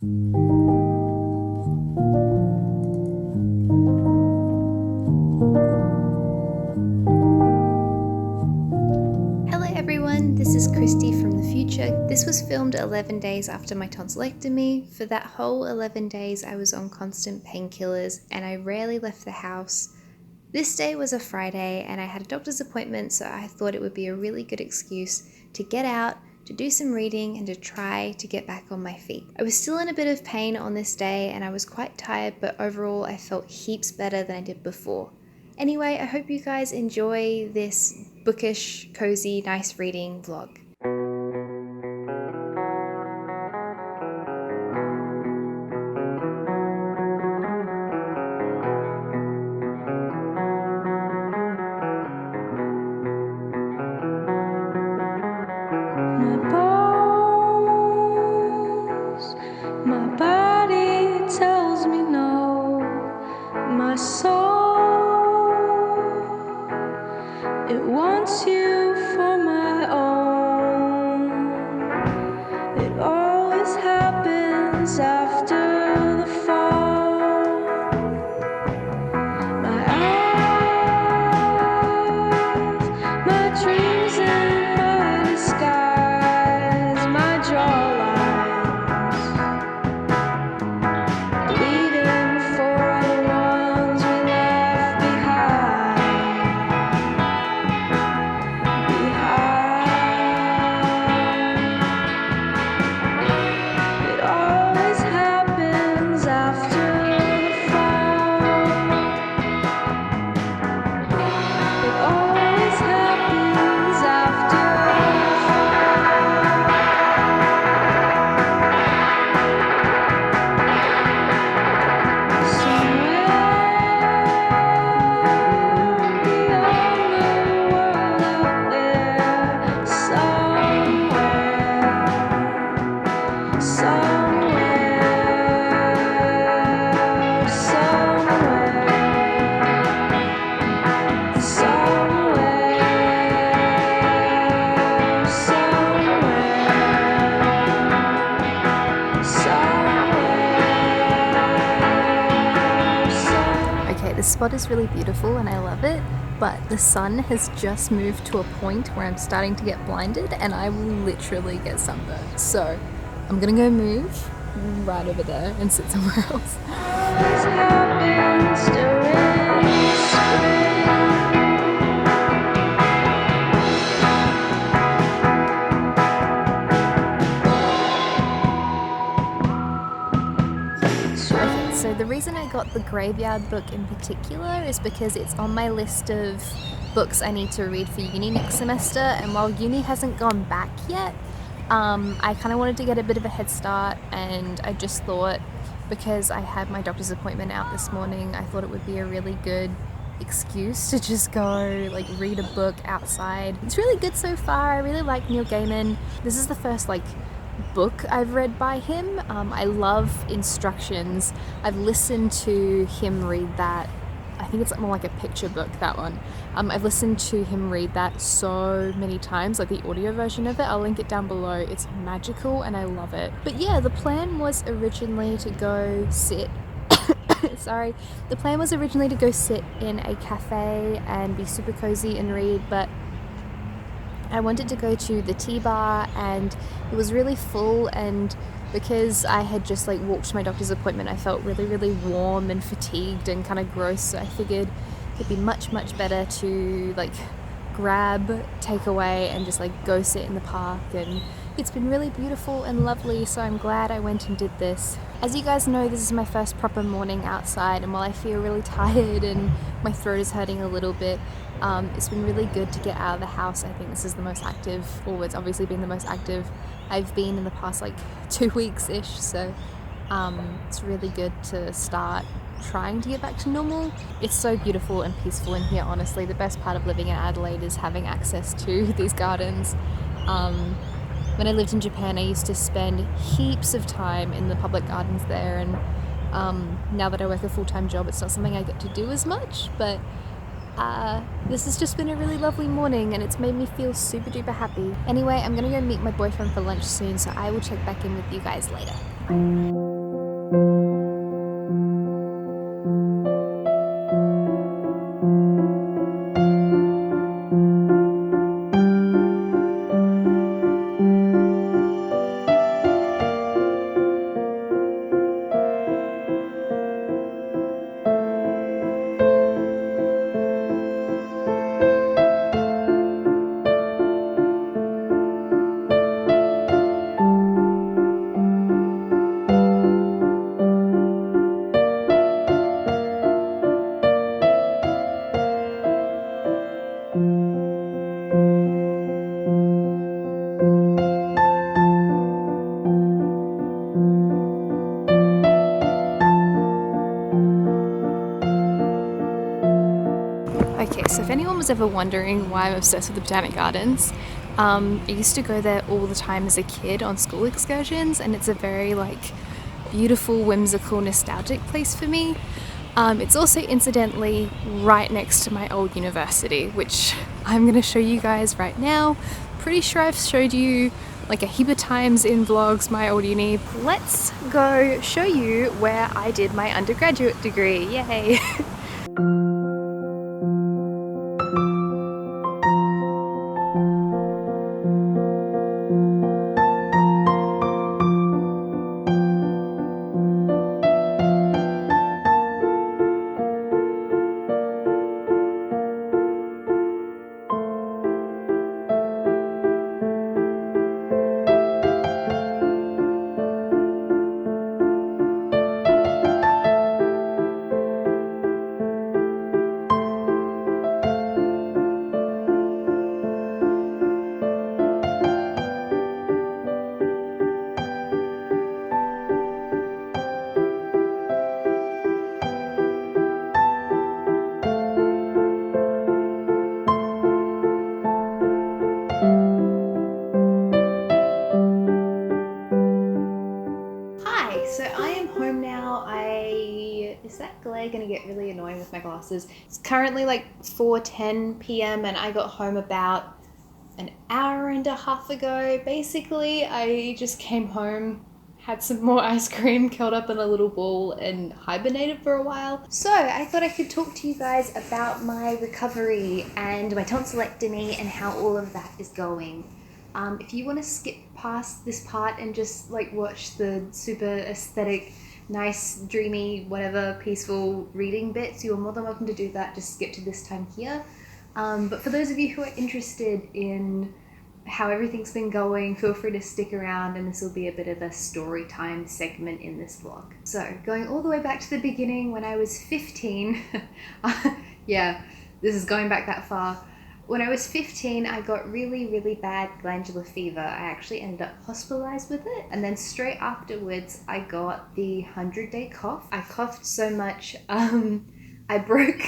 Hello everyone, this is Christy from the future. This was filmed 11 days after my tonsillectomy. For that whole 11 days I was on constant painkillers and I rarely left the house. This day was a Friday and I had a doctor's appointment, so I thought it would be a really good excuse to get out, to do some reading and to try to get back on my feet. I was still in a bit of pain on this day and I was quite tired, but overall I felt heaps better than I did before. Anyway, I hope you guys enjoy this bookish, cozy, nice reading vlog. My body tells me no, my soul, it wants you for my own. It always happens after the fall. My eyes, my dreams and my disguise, my jawline. The spot is really beautiful and I love it, but the sun has just moved to a point where I'm starting to get blinded and I will literally get sunburned. So I'm gonna go move right over there and sit somewhere else. So the reason I got the graveyard book in particular is because it's on my list of books I need to read for uni next semester, and while uni hasn't gone back yet, I kind of wanted to get a bit of a head start, and I just thought, because I had my doctor's appointment out this morning, I thought it would be a really good excuse to just go like read a book outside. It's really good so far. I really like Neil Gaiman. This is the first book I've read by him. I love instructions. I've listened to him read that. I think it's more like a picture book, that one. I've listened to him read that so many times, like the audio version of it. I'll link it down below. It's magical and I love it. But yeah, the plan was originally to go sit the plan was originally to go sit in a cafe and be super cozy and read, but I wanted to go to the tea bar and it was really full, and because I had just walked to my doctor's appointment, I felt really, really warm and fatigued and kind of gross, so I figured it'd be much, much better to grab takeaway and just go sit in the park, and it's been really beautiful and lovely, so I'm glad I went and did this. As you guys know, this is my first proper morning outside, and while I feel really tired and my throat is hurting a little bit, it's been really good to get out of the house. I think this is the most active, or it's obviously been the most active I've been in the past 2 weeks-ish, so it's really good to start trying to get back to normal. It's so beautiful and peaceful in here, honestly. The best part of living in Adelaide is having access to these gardens. When I lived in Japan, I used to spend heaps of time in the public gardens there, and now that I work a full-time job, it's not something I get to do as much, but this has just been a really lovely morning and it's made me feel super duper happy. Anyway, I'm gonna go meet my boyfriend for lunch soon, so I will check back in with you guys later. So if anyone was ever wondering why I'm obsessed with the Botanic Gardens, I used to go there all the time as a kid on school excursions, and it's a very beautiful, whimsical, nostalgic place for me. It's also incidentally right next to my old university, which I'm going to show you guys right now. Pretty sure I've showed you a heap of times in vlogs my old uni. Let's go show you where I did my undergraduate degree. Yay! Hi, so I am home now. Is that glare gonna get really annoying with my glasses? It's currently 4:10 p.m. and I got home about an hour and a half ago. Basically, I just came home, had some more ice cream, curled up in a little ball and hibernated for a while. So I thought I could talk to you guys about my recovery and my tonsillectomy and how all of that is going. If you want to skip past this part and just watch the super aesthetic, nice, dreamy, whatever, peaceful reading bits, you are more than welcome to do that. Just skip to this time here. But for those of you who are interested in how everything's been going, feel free to stick around, and this will be a bit of a story time segment in this vlog. So going all the way back to the beginning when I was 15, yeah, this is going back that far. When I was 15, I got really, really bad glandular fever. I actually ended up hospitalized with it. And then straight afterwards, I got the 100-day cough. I coughed so much, I broke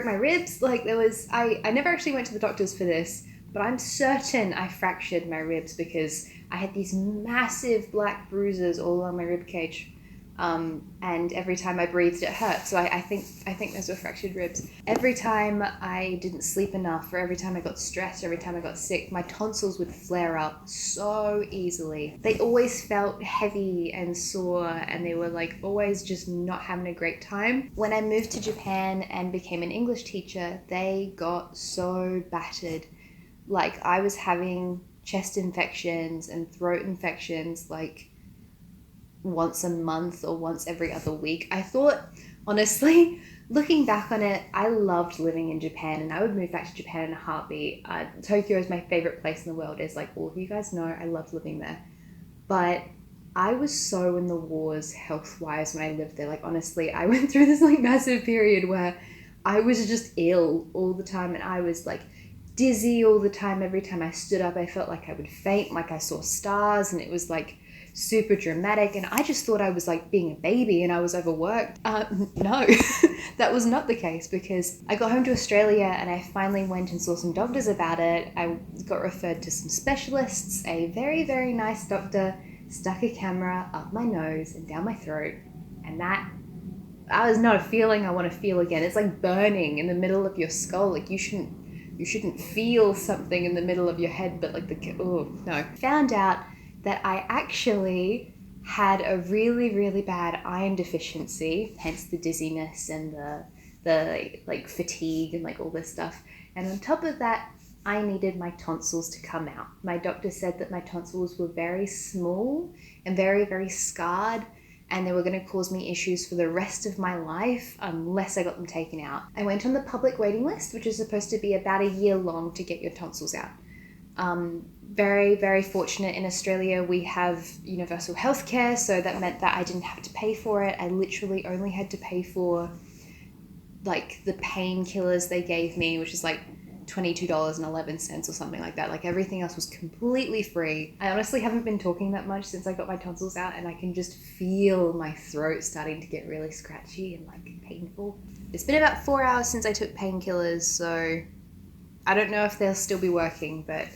my ribs. I never actually went to the doctors for this, but I'm certain I fractured my ribs because I had these massive black bruises all along my rib cage. And every time I breathed, it hurt. So I think those were fractured ribs. Every time I didn't sleep enough, or every time I got stressed, or every time I got sick, my tonsils would flare up so easily. They always felt heavy and sore, and they were always just not having a great time. When I moved to Japan and became an English teacher, they got so battered. I was having chest infections and throat infections once a month or once every other week. I thought, honestly, looking back on it, I loved living in Japan and I would move back to Japan in a heartbeat. Tokyo is my favorite place in the world, as all of you guys know. I loved living there. But I was so in the wars health-wise when I lived there. Honestly, I went through this massive period where I was just ill all the time, and I was dizzy all the time. Every time I stood up, I felt like I would faint, like I saw stars, and it was super dramatic, and I just thought I was being a baby and I was overworked. No, that was not the case, because I got home to Australia and I finally went and saw some doctors about it. I got referred to some specialists. A very, very nice doctor stuck a camera up my nose and down my throat, and that was not a feeling I want to feel again. It's like burning in the middle of your skull. You shouldn't feel something in the middle of your head, but no. Found out that I actually had a really, really bad iron deficiency, hence the dizziness and the fatigue and all this stuff. And on top of that, I needed my tonsils to come out. My doctor said that my tonsils were very small and very, very scarred, and they were going to cause me issues for the rest of my life unless I got them taken out. I went on the public waiting list, which is supposed to be about a year long to get your tonsils out. Very, very fortunate in Australia. We have universal healthcare, so that meant that I didn't have to pay for it. I literally only had to pay for the painkillers they gave me, which is $22.11 or something like that. Like everything else was completely free. I honestly haven't been talking that much since I got my tonsils out, and I can just feel my throat starting to get really scratchy and like painful. It's been about 4 hours since I took painkillers, so I don't know if they'll still be working, but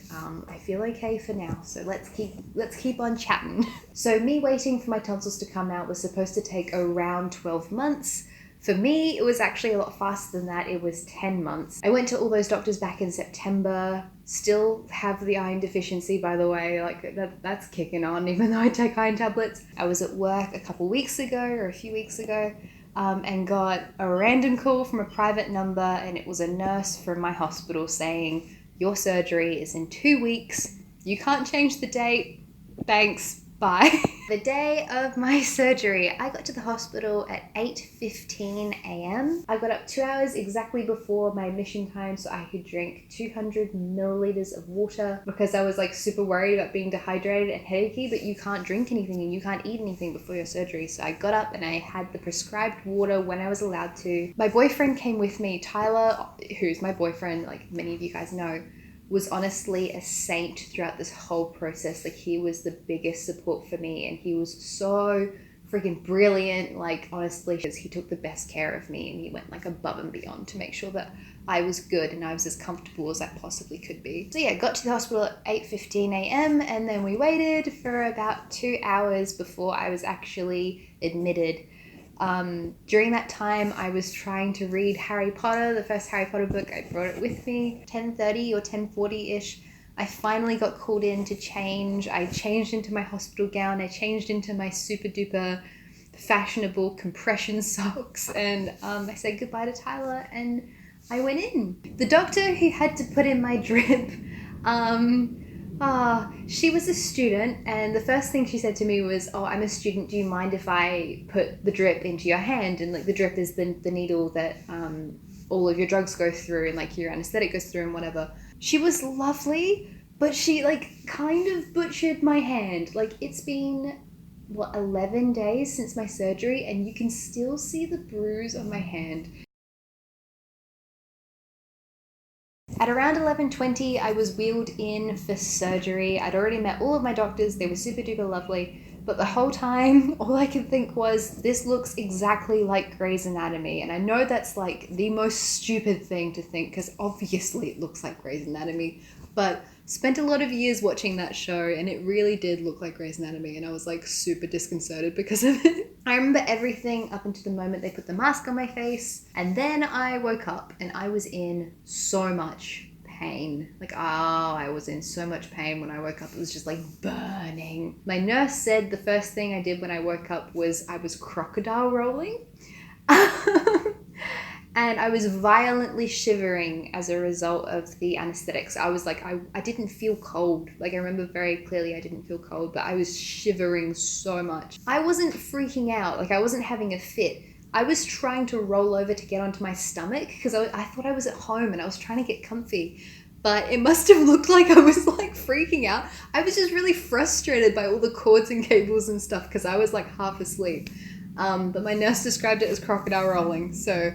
I feel okay for now. So let's keep on chatting. So me waiting for my tonsils to come out was supposed to take around 12 months. For me, it was actually a lot faster than that. It was 10 months. I went to all those doctors back in September. Still have the iron deficiency, by the way. Like that's kicking on, even though I take iron tablets. I was at work a couple weeks ago or a few weeks ago, and got a random call from a private number, and it was a nurse from my hospital saying, "Your surgery is in 2 weeks. You can't change the date. Thanks. Bye." The day of my surgery, I got to the hospital at 8:15 a.m. I got up 2 hours exactly before my admission time so I could drink 200 milliliters of water, because I was like super worried about being dehydrated and headachy, but you can't drink anything and you can't eat anything before your surgery. So I got up and I had the prescribed water when I was allowed to. My boyfriend came with me. Tyler, who's my boyfriend, like many of you guys know, was honestly a saint throughout this whole process. Like he was the biggest support for me, and he was so freaking brilliant. Like honestly, he took the best care of me, and he went like above and beyond to make sure that I was good and I was as comfortable as I possibly could be. So yeah, got to the hospital at 8:15 a.m. and then we waited for about 2 hours before I was actually admitted. During that time, I was trying to read Harry Potter, the first Harry Potter book. I brought it with me. 10:30 or 10:40-ish, I finally got called in to change. I changed into my hospital gown. I changed into my super duper fashionable compression socks, and I said goodbye to Tyler and I went in. The doctor who had to put in my drip, she was a student, and the first thing she said to me was, "Oh, I'm a student. Do you mind if I put the drip into your hand?" And like the drip is the needle that all of your drugs go through and like your anesthetic goes through and whatever. She was lovely, but she like kind of butchered my hand. Like it's been 11 days since my surgery, and you can still see the bruise on my hand. At around 11:20, I was wheeled in for surgery. I'd already met all of my doctors. They were super duper lovely. But the whole time, all I could think was, this looks exactly like Grey's Anatomy. And I know that's like the most stupid thing to think, because obviously it looks like Grey's Anatomy. But spent a lot of years watching that show, and it really did look like Grey's Anatomy, and I was like super disconcerted because of it. I remember everything up until the moment they put the mask on my face, and then I woke up and I was in so much pain. Like, I was in so much pain when I woke up. It was just like burning. My nurse said the first thing I did when I woke up was I was crocodile rolling. And I was violently shivering as a result of the anesthetics. I was like, I didn't feel cold. Like I remember very clearly I didn't feel cold, but I was shivering so much. I wasn't freaking out. Like I wasn't having a fit. I was trying to roll over to get onto my stomach because I thought I was at home and I was trying to get comfy. But it must have looked like I was like freaking out. I was just really frustrated by all the cords and cables and stuff because I was like half asleep. But my nurse described it as crocodile rolling. So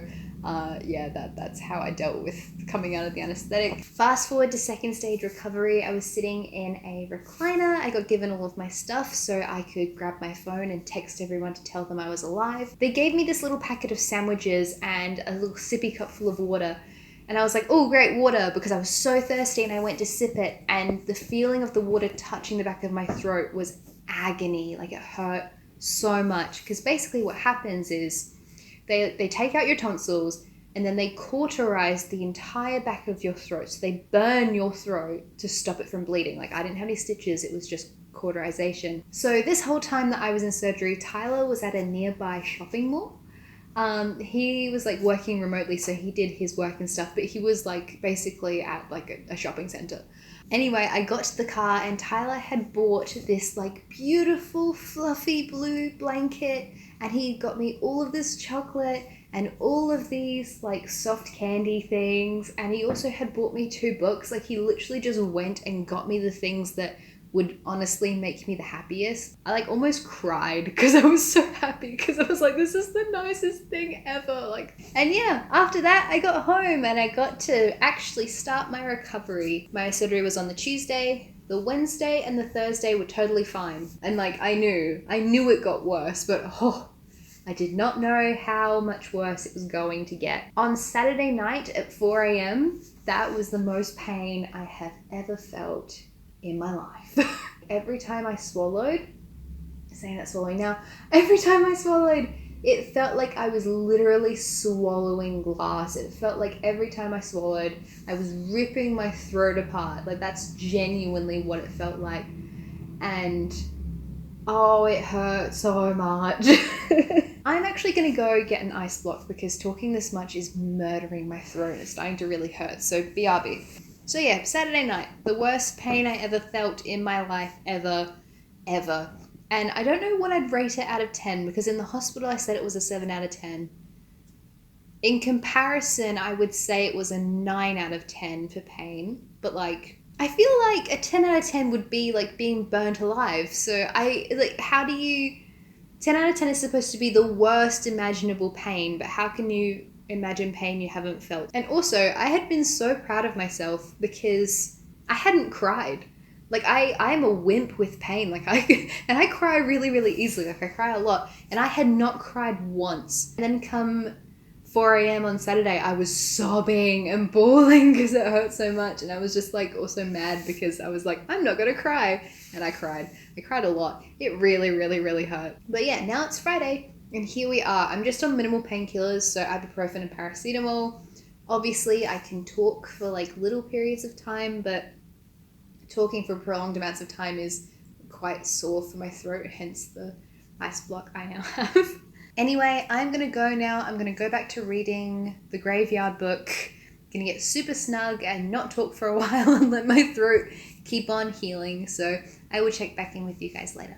yeah, that's how I dealt with coming out of the anesthetic. Fast forward to second stage recovery. I was sitting in a recliner. I got given all of my stuff so I could grab my phone and text everyone to tell them I was alive. They gave me this little packet of sandwiches and a little sippy cup full of water. And I was like, oh, great, water, because I was so thirsty, and I went to sip it, and the feeling of the water touching the back of my throat was agony. Like it hurt so much, because basically what happens is they take out your tonsils and then they cauterize the entire back of your throat. So they burn your throat to stop it from bleeding. Like I didn't have any stitches, it was just cauterization. So this whole time that I was in surgery, Tyler was at a nearby shopping mall. He was like working remotely, so he did his work and stuff, but he was like basically at like a shopping center. Anyway, I got to the car and Tyler had bought this like beautiful fluffy blue blanket, and he got me all of this chocolate and all of these like soft candy things, and he also had bought me 2 books. Like he literally just went and got me the things that would honestly make me the happiest. I like almost cried because I was so happy because I was like, this is the nicest thing ever. Like, and yeah, after that I got home and I got to actually start my recovery. My surgery was on the Tuesday. The Wednesday and the Thursday were totally fine. And like, I knew it got worse, but I did not know how much worse it was going to get. On Saturday night at 4 a.m., that was the most pain I have ever felt in my life. Every time I swallowed, saying that swallowing now, every time I swallowed, it felt like I was literally swallowing glass. It felt like every time I swallowed, I was ripping my throat apart. Like, that's genuinely what it felt like. And oh, it hurt so much. I'm actually going to go get an ice block because talking this much is murdering my throat. It's starting to really hurt. So BRB. So yeah, Saturday night, the worst pain I ever felt in my life ever. And I don't know what I'd rate it out of 10 because in the hospital I said it was a 7 out of 10. In comparison, I would say it was a 9 out of 10 for pain. But like, I feel like a 10 out of 10 would be like being burnt alive. So how do you... 10 out of 10 is supposed to be the worst imaginable pain, but how can you imagine pain you haven't felt? And also, I had been so proud of myself because I hadn't cried. Like, I'm a wimp with pain. Like, I cry really, really easily. Like, I cry a lot. And I had not cried once. And then come 4 a.m. on Saturday, I was sobbing and bawling because it hurt so much. And I was just like also mad because I was like, I'm not going to cry. And I cried. I cried a lot. It really, really, really hurt. But yeah, now it's Friday and here we are. I'm just on minimal painkillers, so ibuprofen and paracetamol. Obviously, I can talk for like little periods of time, but talking for prolonged amounts of time is quite sore for my throat, hence the ice block I now have. Anyway, I'm going to go now. I'm going to go back to reading the Graveyard book. I'm going to get super snug and not talk for a while and let my throat keep on healing. So I will check back in with you guys later.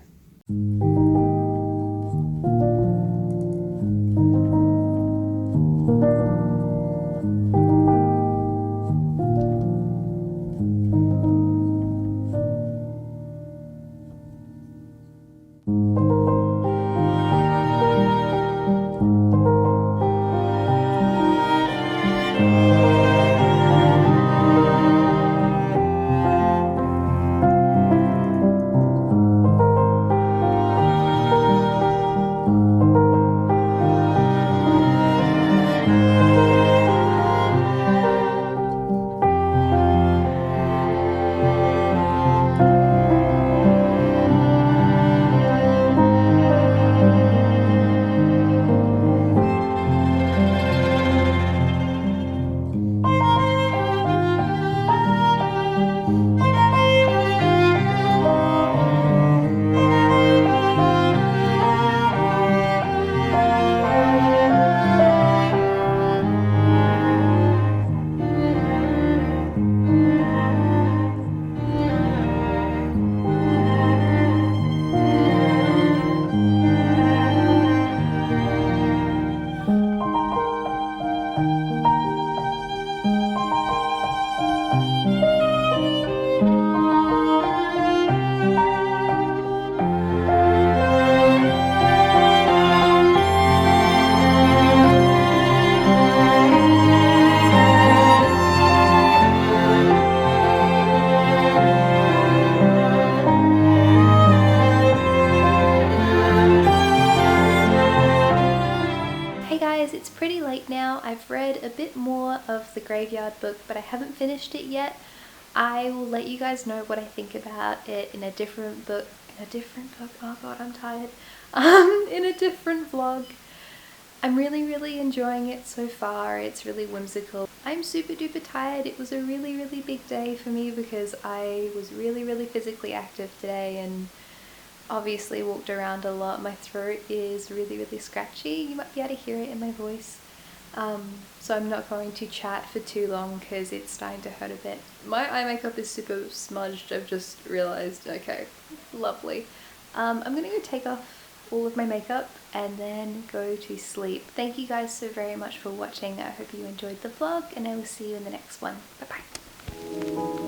It's pretty late now. I've read a bit more of the Graveyard book, but I haven't finished it yet. I will let you guys know what I think about it in a different book. Oh god, I'm tired. In a different vlog. I'm really enjoying it so far. It's really whimsical. I'm super duper tired. It was a really big day for me because I was really physically active today and obviously walked around a lot. My throat is really scratchy. You might be able to hear it in my voice. So I'm not going to chat for too long because it's starting to hurt a bit. My eye makeup is super smudged, I've just realised. Okay, lovely. I'm gonna go take off all of my makeup and then go to sleep. Thank you guys so very much for watching. I hope you enjoyed the vlog and I will see you in the next one. Bye bye.